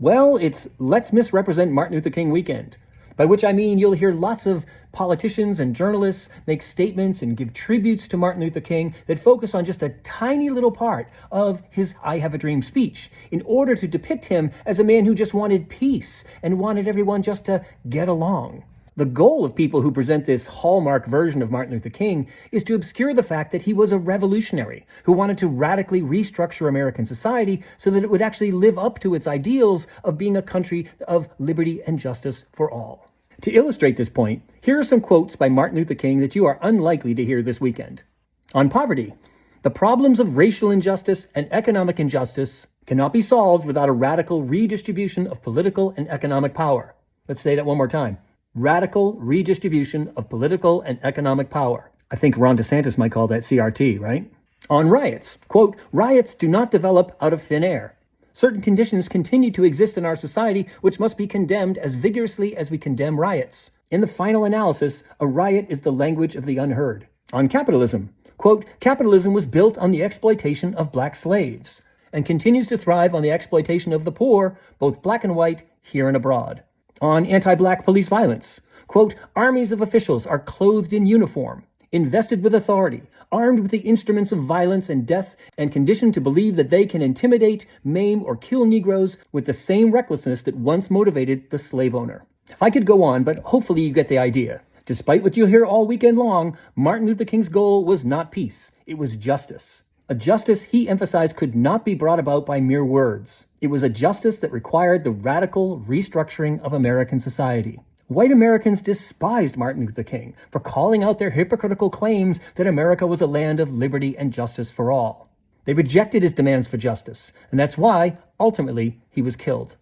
Well, it's Let's Misrepresent Martin Luther King weekend. By which I mean you'll hear lots of politicians and journalists make statements and give tributes to Martin Luther King that focus on just a tiny little part of his I Have a Dream speech in order to depict him as a man who just wanted peace and wanted everyone just to get along. The goal of people who present this hallmark version of Martin Luther King is to obscure the fact that he was a revolutionary who wanted to radically restructure American society so that it would actually live up to its ideals of being a country of liberty and justice for all. To illustrate this point, here are some quotes by Martin Luther King that you are unlikely to hear this weekend. On poverty, the problems of racial injustice and economic injustice cannot be solved without a radical redistribution of political and economic power. Let's say that one more time. Radical redistribution of political and economic power. I think Ron DeSantis might call that CRT, right? On riots, quote, riots do not develop out of thin air. Certain conditions continue to exist in our society which must be condemned as vigorously as we condemn riots. In the final analysis, a riot is the language of the unheard. On capitalism, quote, capitalism was built on the exploitation of black slaves and continues to thrive on the exploitation of the poor, both black and white, here and abroad. On anti-black police violence, quote, armies of officials are clothed in uniform, invested with authority, armed with the instruments of violence and death, and conditioned to believe that they can intimidate, maim, or kill Negroes with the same recklessness that once motivated the slave owner. I could go on, but hopefully you get the idea. Despite what you'll hear all weekend long, Martin Luther King's goal was not peace, it was justice. A justice he emphasized could not be brought about by mere words. It was a justice that required the radical restructuring of American society. White Americans despised Martin Luther King for calling out their hypocritical claims that America was a land of liberty and justice for all. They rejected his demands for justice, and that's why, ultimately, he was killed.